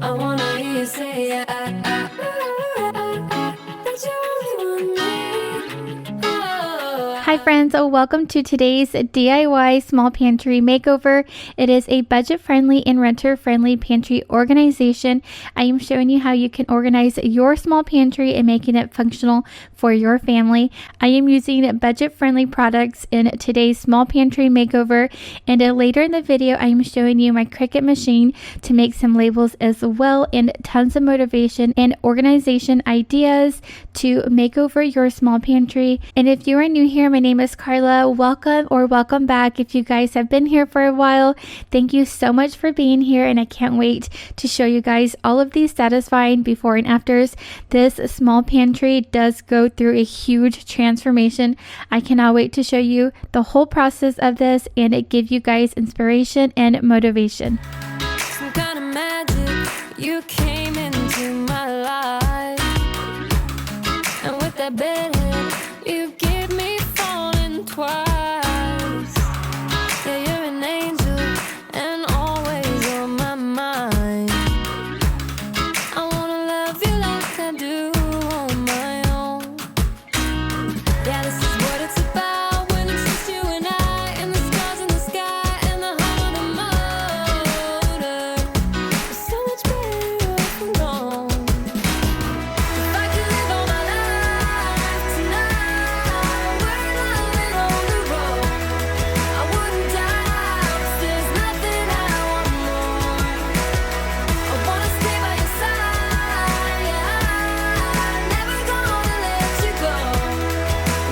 I wanna hear you say that you only want me. Oh, Hi friends, welcome to today's DIY small pantry makeover. It is a budget-friendly and renter-friendly pantry organization. I am showing you how you can organize your small pantry and making it functional for your family. I am using budget-friendly products in today's small pantry makeover, and later in the video I am showing you my Cricut machine to make some labels as well, and tons of motivation and organization ideas to make over your small pantry. And if you are new here, my name is Karla. Welcome or welcome back. If you guys have been here for a while, thank you so much for being here, and I can't wait to show you guys all of these satisfying before and afters. This small pantry does go through a huge transformation. I cannot wait to show you the whole process of this and give you guys inspiration and motivation. some kind of magic, you came into my life, and with that bedhead, you give me falling twice. Yeah, you're an angel and always on my mind. I wanna love you like I do on my own. Yeah, this is what it's about when it's just you and I, and the stars in the sky and the heart of the motor. It's so much better off alone. If I could live all my life tonight, we're loving on the road, I wouldn't die, 'cause there's nothing I want more. I wanna stay by your side, yeah, never gonna let you go.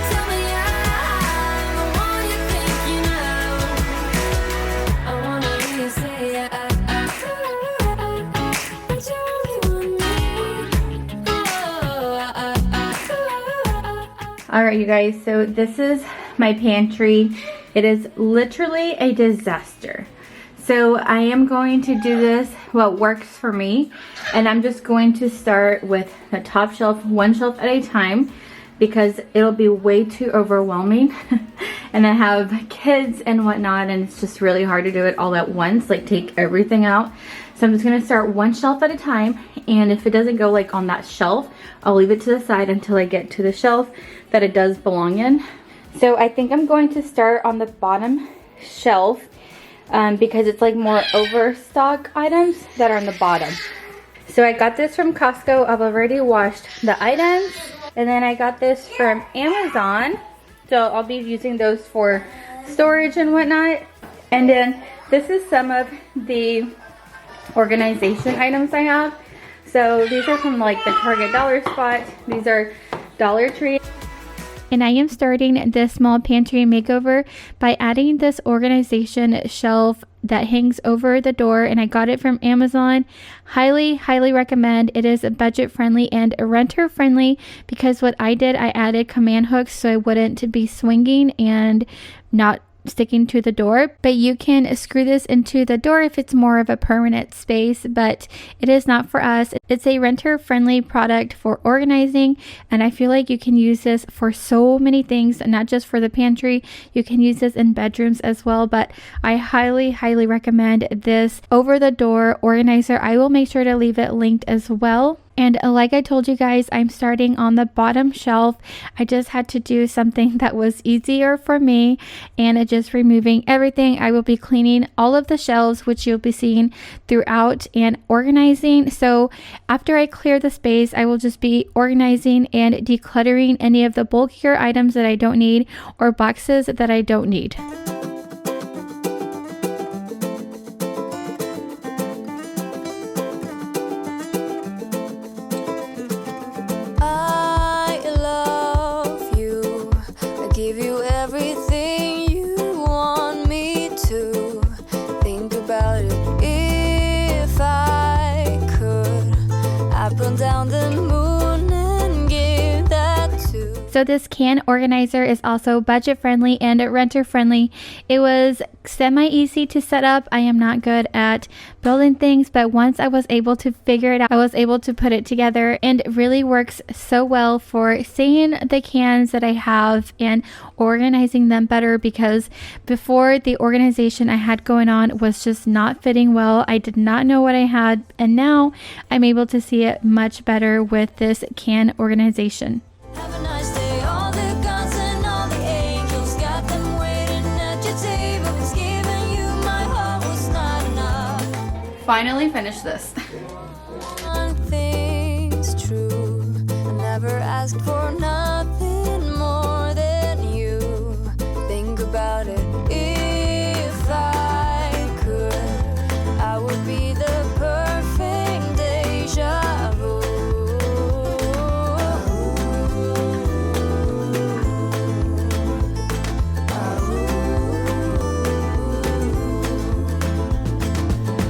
Tell me I'm the one you're thinking of. I wanna hear you say that you only want me. All right, you guys, so this is my pantry. It is literally a disaster. So I am going to do this what works for me, and I'm just going to start with the top shelf, one shelf at a time, because it'll be way too overwhelming. And I have kids and whatnot, and it's just really hard to do it all at once, like take everything out. So I'm just gonna start one shelf at a time, and if it doesn't go like on that shelf, I'll leave it to the side until I get to the shelf that it does belong in. So I think I'm going to start on the bottom shelf because it's like more overstock items that are on the bottom. So I got this from Costco. I've already washed the items, and then I got this from Amazon. So I'll be using those for storage and whatnot. And then this is some of the organization items I have. So these are from like the Target dollar spot. These are Dollar Tree. And I am starting this small pantry makeover by adding this organization shelf that hangs over the door, and I got it from Amazon. Highly recommend. It is budget friendly and renter friendly, because what I did, I added command hooks so I wouldn't be swinging and not sticking to the door. But you can screw this into the door if it's more of a permanent space, but it is not for us. It's a renter friendly product for organizing, and I feel like you can use this for so many things, not just for the pantry. You can use this in bedrooms as well, but I highly recommend this over the door organizer. I will make sure to leave it linked as well. And like I told you guys, I'm starting on the bottom shelf. I just had to do something that was easier for me, and just removing everything. I will be cleaning all of the shelves, which you'll be seeing throughout, and organizing. So after I clear the space, I will just be organizing and decluttering any of the bulkier items that I don't need, or boxes that I don't need. I love you. I give you everything you want me to. Think about it if I could. I'd run down the moon and give that to. So this can organizer is also budget friendly and renter friendly. It was semi easy to set up. I am not good at building things, but once I was able to figure it out, I was able to put it together, and it really works so well for seeing the cans that I have and organizing them better, because before the organization I had going on was just not fitting well. I did not know what I had, and now I'm able to see it much better with this can organization. Have a nice day. All the gods and all the angels got them waiting at your table. It's giving you my heart was not enough. Finally finished this. One thing's true. I never asked for nothing more than you. Think about it. If I could, I would be the perfect deja vu.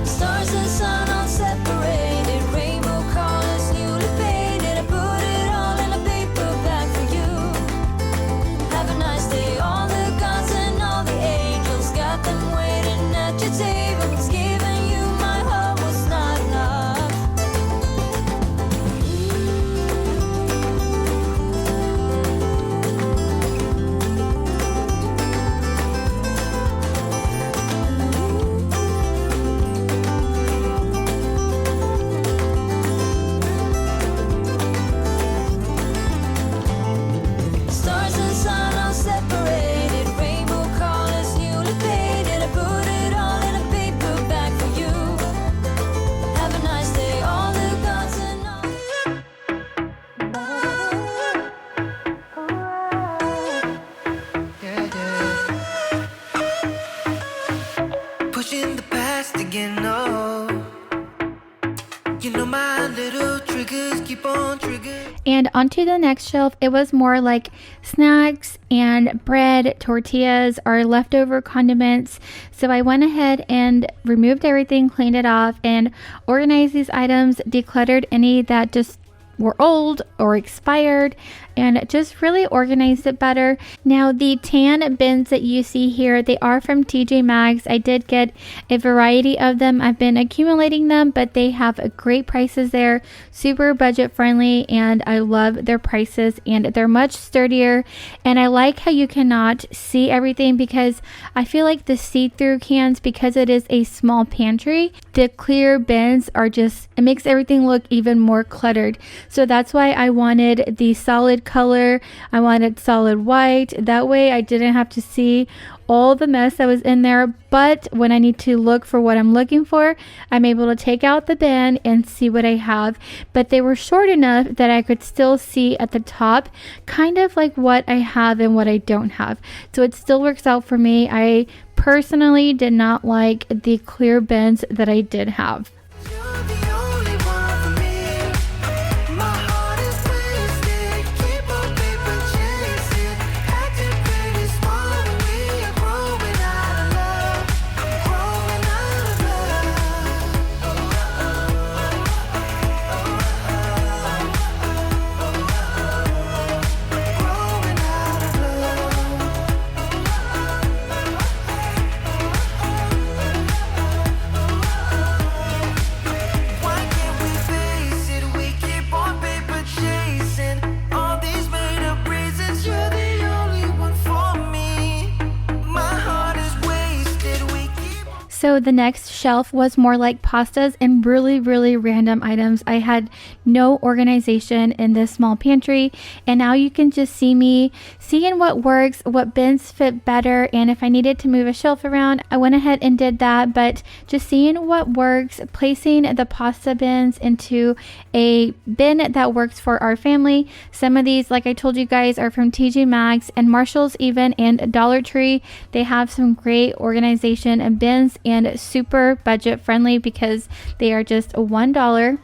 Stars and sun all separated, rainbow colors newly painted. I put it all in a paper bag for you. Have a nice day. All the gods and all the angels got them waiting at your table. It's giving you my heart was not enough. Stars and sun all separated, rainbow colors newly painted. I put it all in a paper bag for you. Have a nice day. All the gods and Pushing the past again, no. You know my little triggers keep on triggering. And onto the next shelf, it was more like snacks and bread, tortillas, or leftover condiments. So I went ahead and removed everything, cleaned it off, and organized these items, decluttered any that just were old or expired, and just really organized it better. Now the tan bins that you see here, they are from TJ Maxx. I did get a variety of them. I've been accumulating them, but they have great prices there, super budget friendly, and I love their prices, and they're much sturdier. And I like how you cannot see everything, because I feel like the see-through cans, because it is a small pantry, the clear bins are just, it makes everything look even more cluttered. So that's why I wanted the solid color. I wanted solid white. That way I didn't have to see all the mess that was in there. But when I need to look for what I'm looking for, I'm able to take out the bin and see what I have. But they were short enough that I could still see at the top kind of like what I have and what I don't have. So it still works out for me. I personally did not like the clear bins that I did have. You're the only one for me. My heart is twisted. Keep on paper chasing. Acting pretty small when we are growing out of love. Growing out of Growing out of Why can't we face it? We keep on paper chasing. All these made up reasons. You're the only one for me. My heart is wasted. We keep on. So the next shelf was more like pastas and really random items. I had no organization in this small pantry, and now you can just see me seeing what works, what bins fit better, and if I needed to move a shelf around, I went ahead and did that. But just seeing what works, placing the pasta bins into a bin that works for our family. Some of these, like I told you guys, are from TJ Maxx and Marshalls even, and Dollar Tree. They have some great organization and bins, and super budget friendly because they are just $1.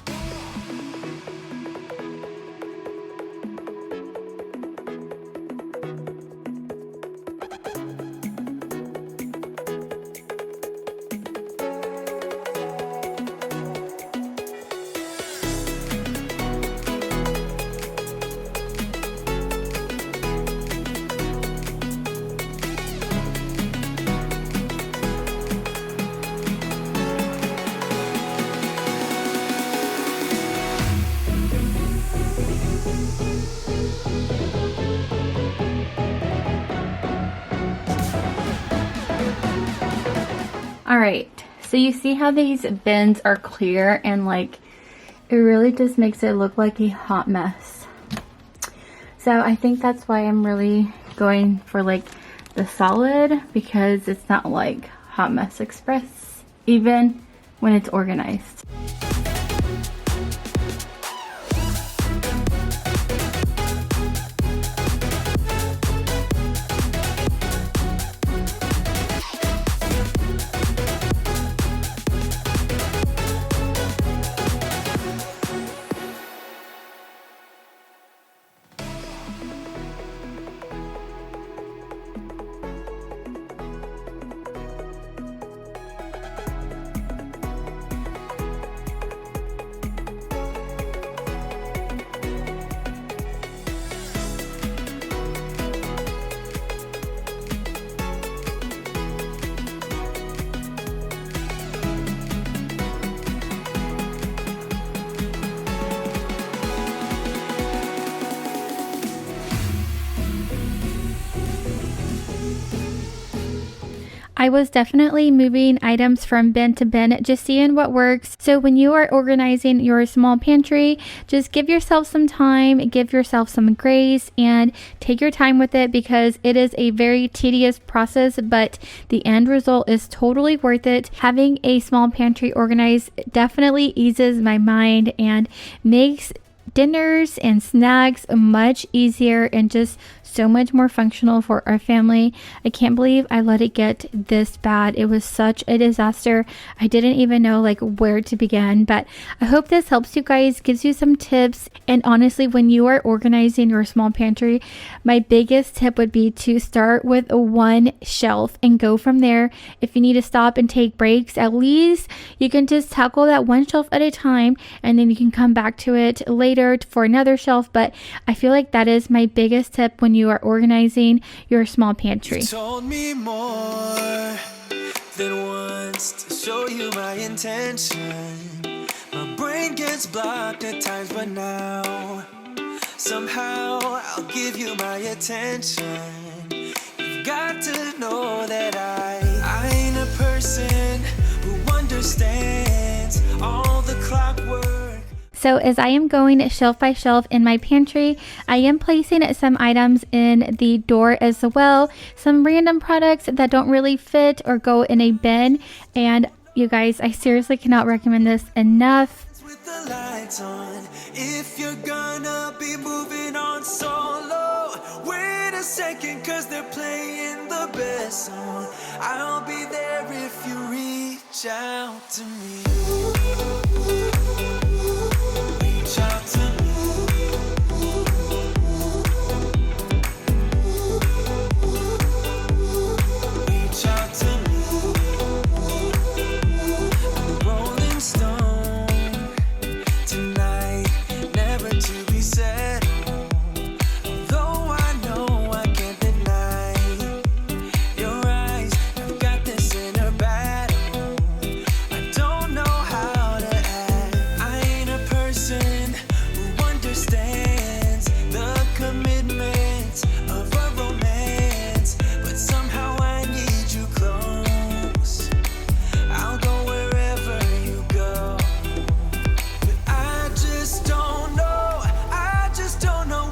All right, so you see how these bins are clear and like it really just makes it look like a hot mess. So I think that's why I'm really going for like the solid, because it's not like Hot Mess Express even when it's organized. I was definitely moving items from bin to bin, just seeing what works. So when you are organizing your small pantry, just give yourself some time, give yourself some grace, and take your time with it, because it is a very tedious process, but the end result is totally worth it. Having a small pantry organized definitely eases my mind and makes dinners and snacks much easier and just so much more functional for our family. I can't believe I let it get this bad. It was such a disaster. I didn't even know like where to begin, but I hope this helps you guys, gives you some tips. And honestly, when you are organizing your small pantry, my biggest tip would be to start with one shelf and go from there. If you need to stop and take breaks, at least you can just tackle that one shelf at a time, and then you can come back to it later for another shelf. But I feel like that is my biggest tip when you are organizing your small pantry. You told me more than once to show you my intention. My brain gets blocked at times, but now somehow I'll give you my attention. You've got to know that I ain't a person who understands all the clockwork. So as I am going shelf by shelf in my pantry, I am placing some items in the door as well. Some random products that don't really fit or go in a bin. And you guys, I seriously cannot recommend this enough. With the lights on, if you're gonna be moving on solo, wait a second, cause they're playing the best song. I'll be there if you reach out to me. Reach out to me. Reach out to me. I'm a rolling stone tonight, never to be settled. Though I know I can't deny your eyes, I've got this inner battle. I don't know how to act. I ain't a person who understands the commitment of a romance, but somehow I need you close. I'll go wherever you go. But I just don't know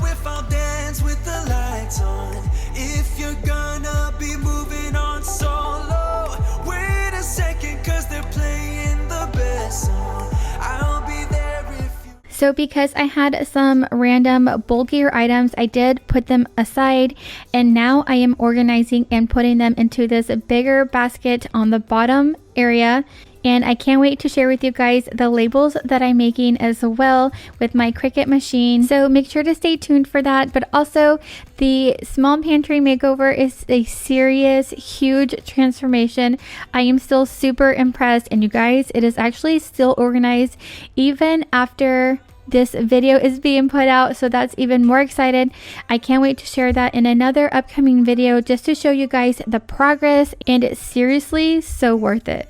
if I'll dance with the lights on. If you're gonna be moving on solo, wait a second, cause they're playing the best song. I'll be there if you. So because I had some random bulkier items, I did put them aside, and now I am organizing and putting them into this bigger basket on the bottom area. And I can't wait to share with you guys the labels that I'm making as well with my Cricut machine. So make sure to stay tuned for that. But also, the small pantry makeover is a serious, huge transformation. I am still super impressed. And you guys, it is actually still organized even after this video is being put out, so that's even more excited. I can't wait to share that in another upcoming video just to show you guys the progress, and it's seriously so worth it.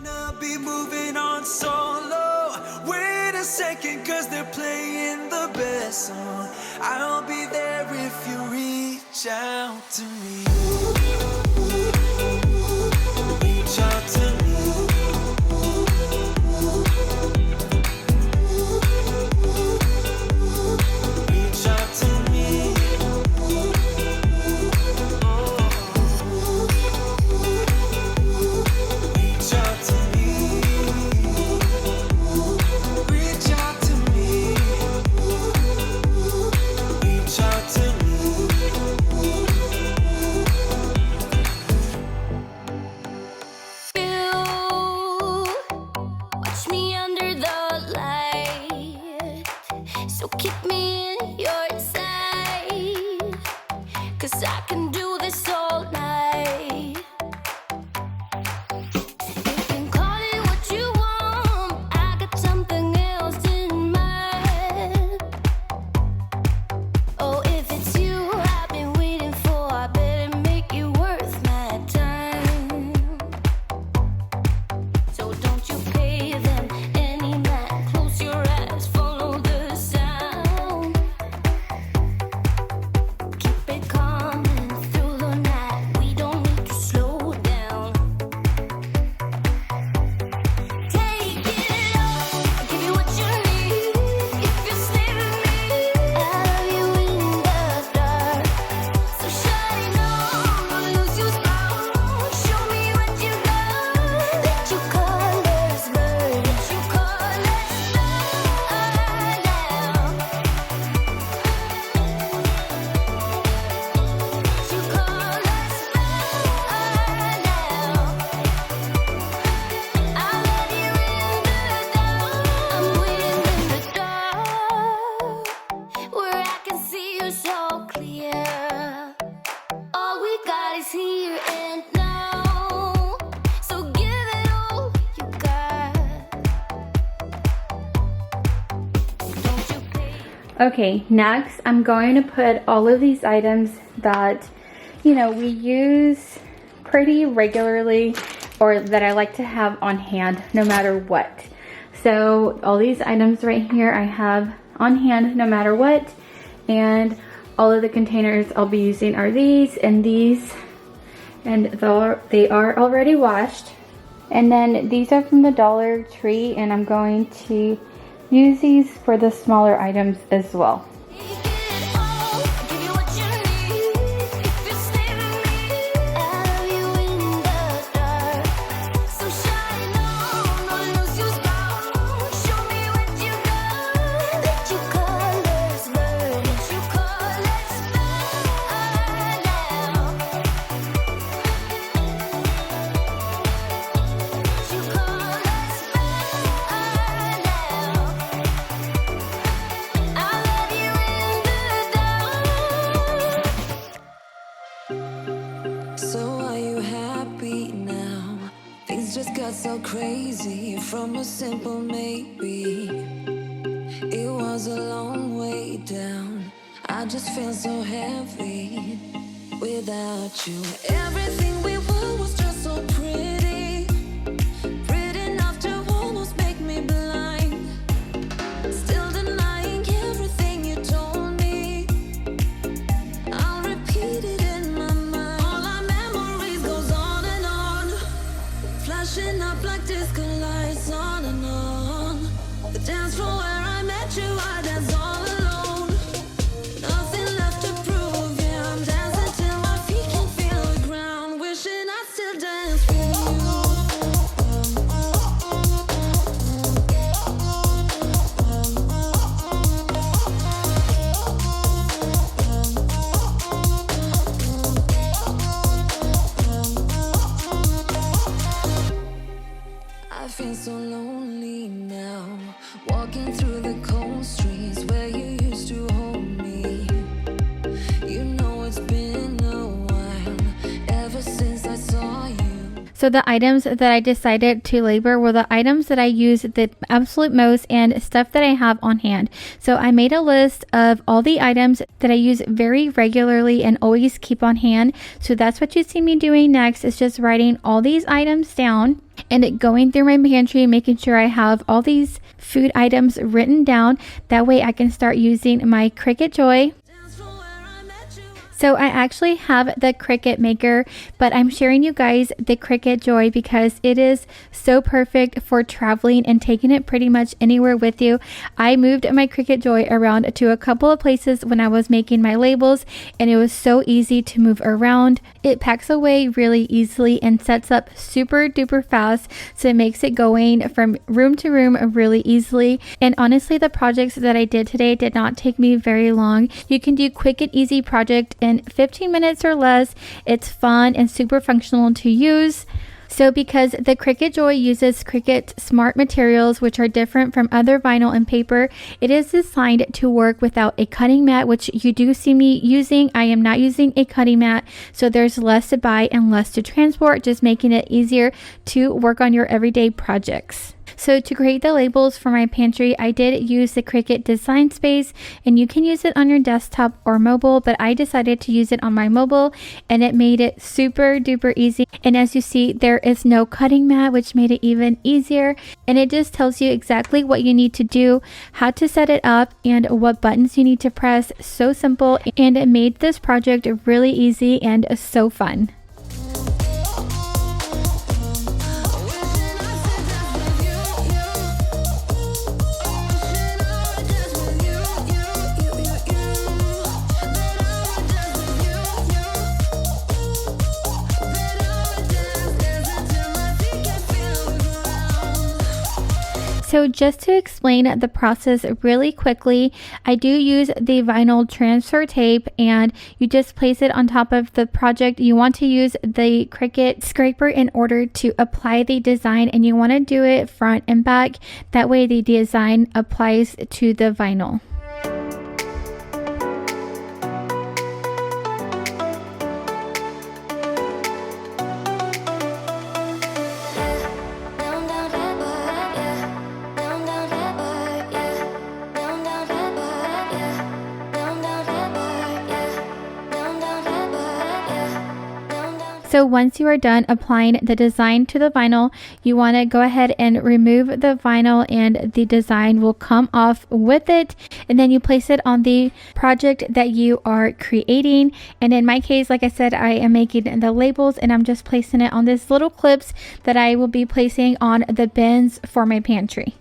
Gonna be moving on solo. Wait a second, cause they're playing the best song. I'll be there if you reach out to me. Reach out to me. 'cause I can do this all night. You can call it what you want, I got something else in mind. Oh, if it's you I've been waiting for, I better make it worth my time. So don't you pay them any mind, close your eyes, follow the sound. Keep it coming through the night, we don't need to slow down. Take it all, I'll give you what you need. If you stay with me, I'll love you in the dark. So shine on, don't lose your spark. Show me what you got. Let your colors burn. Let your colors burn now. Let your colors burn now. I'll let you in the dark. I'm waiting in the dark, where I can see you so clear. All we got is here and now. So give it all you got. Don't you pay. Okay, next I'm going to put all of these items that, we use pretty regularly or that I like to have on hand no matter what. So all these items right here I have on hand no matter what, and all of the containers I'll be using are these, and they are already washed. And then these are from the Dollar Tree, and I'm going to use these for the smaller items as well. Take it all, give you what you need. If you stay with me, I'll love you in the dark. So shine on, don't lose your spark. Show me what you got. Let your colors burn. Let your colors burn now. Let your colors burn now. I'll love you in the dark. So are you happy now? Things just got so crazy from a simple maybe. It was a long way down. I just feel so heavy without you. Everything we were was just so pretty, pretty enough to almost make me blind. Still denying everything you told me. I'll repeat it in my mind. All our memories goes on, flashing up like disco lights on and on. The dance floor where I met you, I danced all alone. Nothing left to prove, yeah, I'm dancing till my feet can feel the ground. Wishing I still dance with I feel so lonely now, walking through the cold streets where you used to hold me. It's been a while ever since I saw you. So the items that I decided to label were the items that I use the absolute most and stuff that I have on hand. So I made a list of all the items that I use very regularly and always keep on hand. So that's what you see me doing next, is just writing all these items down and going through my pantry, making sure I have all these food items written down. That way I can start using my Cricut Joy. So I actually have the Cricut Maker, but I'm sharing you guys the Cricut Joy because it is so perfect for traveling and taking it pretty much anywhere with you. I moved my Cricut Joy around to a couple of places when I was making my labels, and it was so easy to move around. It packs away really easily and sets up super duper fast, so it makes it going from room to room really easily. And honestly, the projects that I did today did not take me very long. You can do quick and easy project in 15 minutes or less. It's fun and super functional to use. So because the Cricut Joy uses Cricut Smart materials, which are different from other vinyl and paper, it is designed to work without a cutting mat, which you do see me using. I am not using a cutting mat, so there's less to buy and less to transport, just making it easier to work on your everyday projects. So to create the labels for my pantry, I did use the Cricut Design Space, and you can use it on your desktop or mobile, but I decided to use it on my mobile, and it made it super duper easy. And as you see, there is no cutting mat, which made it even easier, and it just tells you exactly what you need to do, how to set it up, and what buttons you need to press. So simple, and it made this project really easy and so fun. So just to explain the process really quickly, I do use the vinyl transfer tape, and you just place it on top of the project. You want to use the Cricut scraper in order to apply the design, and you want to do it front and back. That way the design applies to the vinyl. So once you are done applying the design to the vinyl, you want to go ahead and remove the vinyl, and the design will come off with it. And then you place it on the project that you are creating. And in my case, like I said, I am making the labels, and I'm just placing it on these little clips that I will be placing on the bins for my pantry.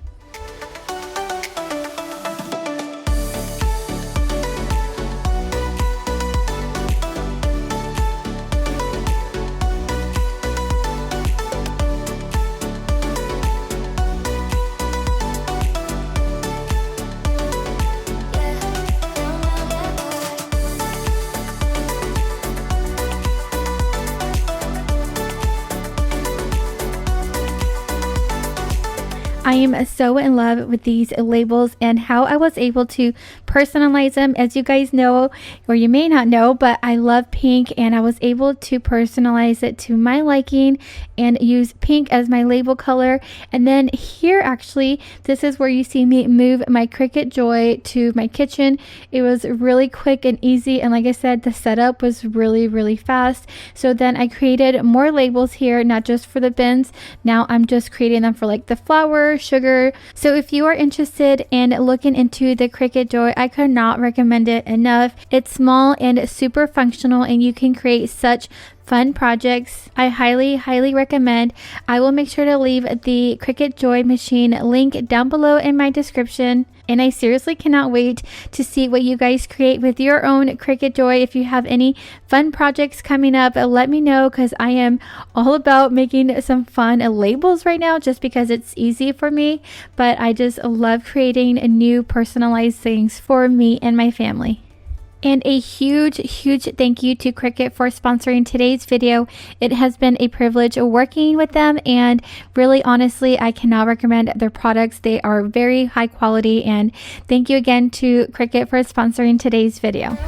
I am so in love with these labels and how I was able to personalize them. As you guys know, or you may not know, but I love pink, and I was able to personalize it to my liking and use pink as my label color. And then here, actually, this is where you see me move my Cricut Joy to my kitchen. It was really quick and easy, and like I said, the setup was really fast. So then I created more labels here, not just for the bins. Now I'm just creating them for like the flour, sugar. So if you are interested in looking into the Cricut Joy, I could not recommend it enough. It's small and super functional, and you can create such fun projects. I highly recommend. I will make sure to leave the Cricut Joy machine link down below in my description. And I seriously cannot wait to see what you guys create with your own Cricut Joy. If you have any fun projects coming up, let me know, because I am all about making some fun labels right now, just because it's easy for me. But I just love creating new personalized things for me and my family. And a huge thank you to Cricut for sponsoring today's video. It has been a privilege working with them, and really honestly, I cannot recommend their products. They are very high quality, and thank you again to Cricut for sponsoring today's video.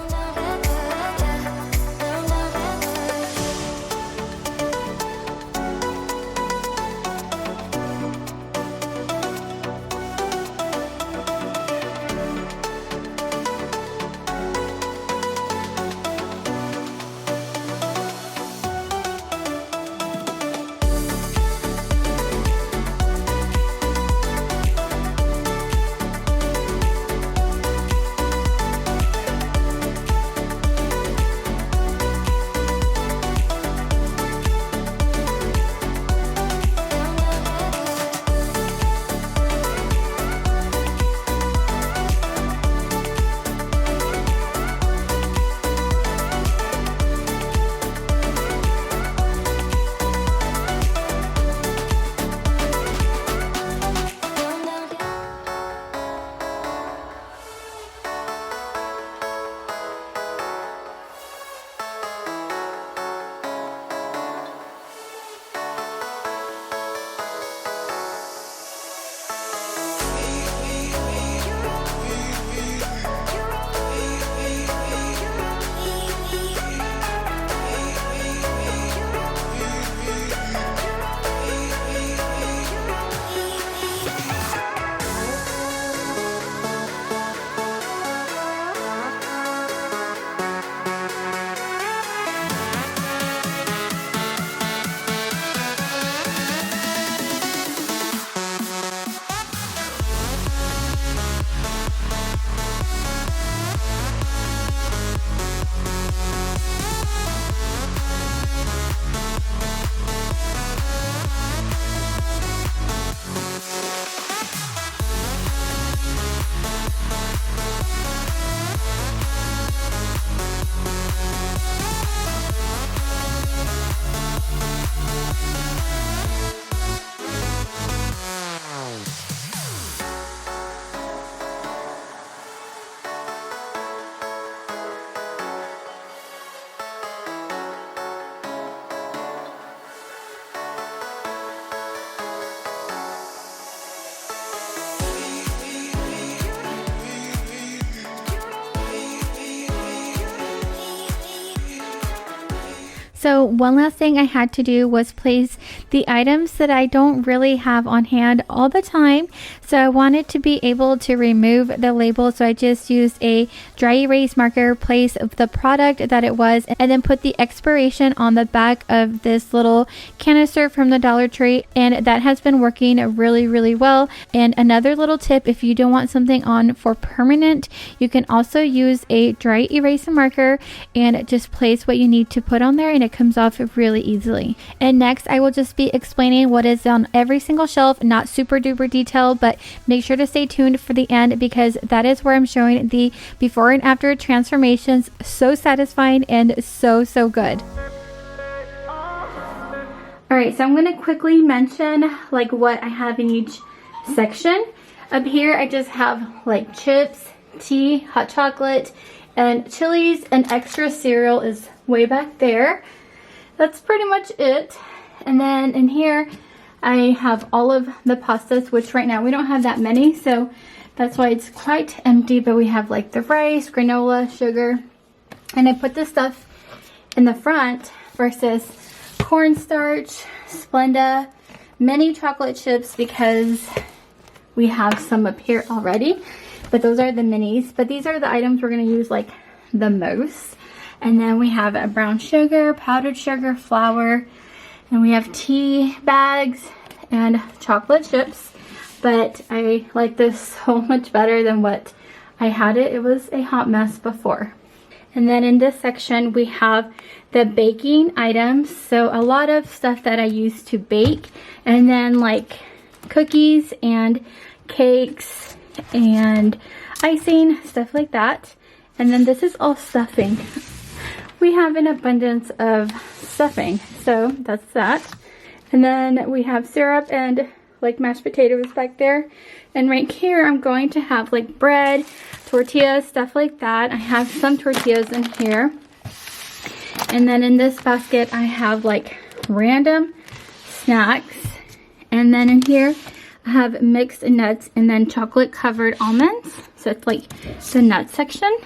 So one last thing I had to do was place the items that I don't really have on hand all the time. So I wanted to be able to remove the label. So I just used a dry erase marker, place the product that it was, and then put the expiration on the back of this little canister from the Dollar Tree. And that has been working really, really well. And another little tip, if you don't want something on for permanent, you can also use a dry erase marker and just place what you need to put on there, and it comes off really easily. And next I will just be explaining what is on every single shelf, not super duper detailed, but make sure to stay tuned for the end because that is where I'm showing the before and after transformations. So satisfying and so good. Alright, so I'm going to quickly mention like what I have in each section. Up here I just have like chips, tea, hot chocolate, and chilies, and extra cereal is way back there. That's pretty much it. And then in here I have all of the pastas, which right now we don't have that many, so that's why it's quite empty, but we have like the rice, granola, sugar, and I put this stuff in the front versus cornstarch, Splenda, mini chocolate chips because we have some up here already, but those are the minis. But these are the items we're going to use like the most. And then we have a brown sugar, powdered sugar, flour, and we have tea bags and chocolate chips. But I like this so much better than what I had it. It was a hot mess before. And then in this section we have the baking items. So a lot of stuff that I use to bake, and then like cookies and cakes and icing, stuff like that. And then this is all stuffing. We have an abundance of stuffing, so that's that. And then we have syrup and like mashed potatoes back there. And right here I'm going to have like bread, tortillas, stuff like that. I have some tortillas in here. And then in this basket I have like random snacks. And then in here I have mixed nuts and then chocolate covered almonds. So it's like the nut section.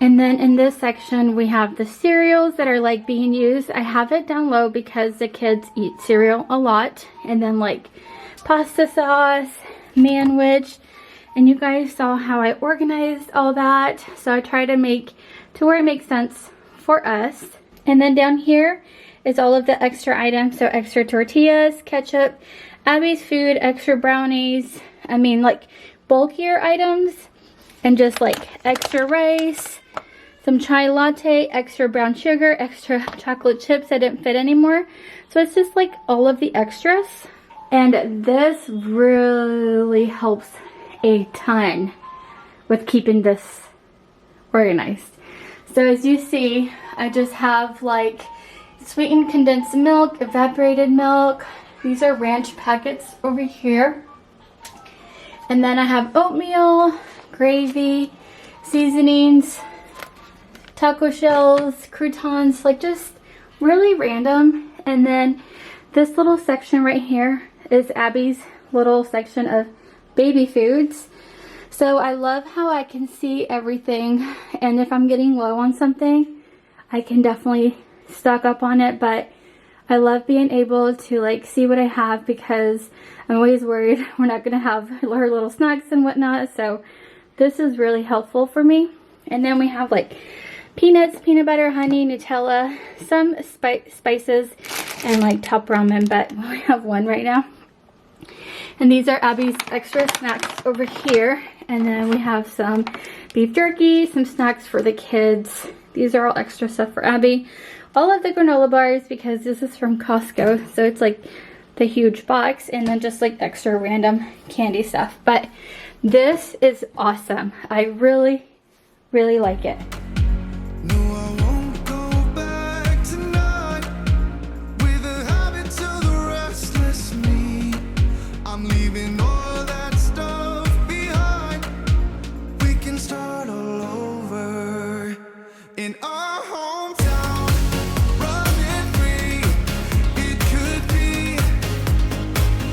And then in this section we have the cereals that are like being used. I have it down low because the kids eat cereal a lot. And then like pasta sauce, manwich, and you guys saw how I organized all that. So I try to make to where it makes sense for us. And then down here is all of the extra items. So extra tortillas, ketchup, Abby's food, extra brownies, I mean like bulkier items, and just like extra rice, some chai latte, extra brown sugar, extra chocolate chips that didn't fit anymore. So it's just like all of the extras. And this really helps a ton with keeping this organized. So as you see, I just have like sweetened condensed milk, evaporated milk. These are ranch packets over here. And then I have oatmeal, gravy, seasonings, taco shells, croutons, like just really random. And then this little section right here is Abby's little section of baby foods. So I love how I can see everything, and if I'm getting low on something, I can definitely stock up on it. But I love being able to like see what I have because I'm always worried we're not going to have her little snacks and whatnot. So this is really helpful for me. And then we have like peanuts, peanut butter, honey, Nutella, some spices, and like top ramen, but we only have one right now. And these are Abby's extra snacks over here. And then we have some beef jerky, some snacks for the kids. These are all extra stuff for Abby. All of the granola bars because this is from Costco. So it's like the huge box, and then just like extra random candy stuff. But this is awesome. I really, really like it. No, I won't go back tonight with the habits of the restless me. I'm leaving all that stuff behind. We can start all over in our hometown, running free. It could be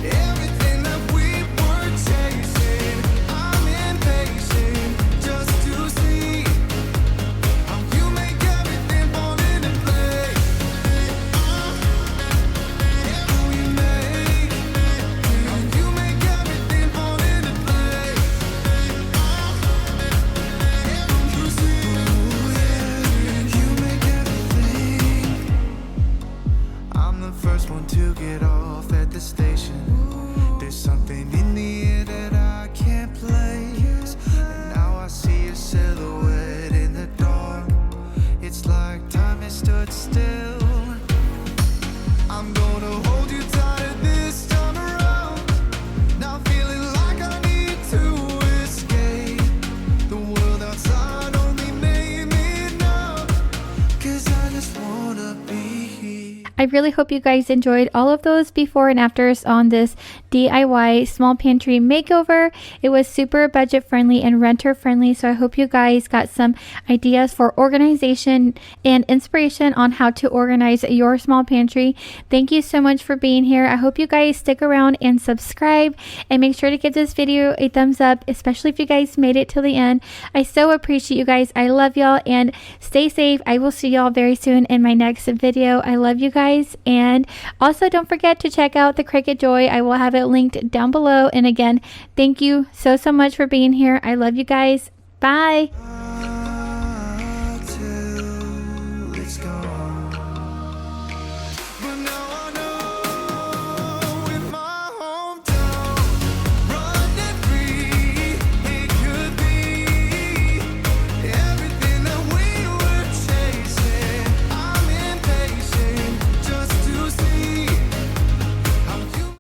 everything that we were chasing. I'm impatient just to see I really hope you guys enjoyed all of those before and afters on this DIY small pantry makeover. It was super budget friendly and renter friendly, so I hope you guys got some ideas for organization and inspiration on how to organize your small pantry. Thank you so much for being here. I hope you guys stick around and subscribe, and make sure to give this video a thumbs up, especially if you guys made it till the end. I so appreciate you guys. I love y'all, and stay safe. I will see y'all very soon in my next video. I love you guys, and also don't forget to check out the Cricut Joy. I will have it linked down below. And again, thank you so much for being here. I love you guys. Bye.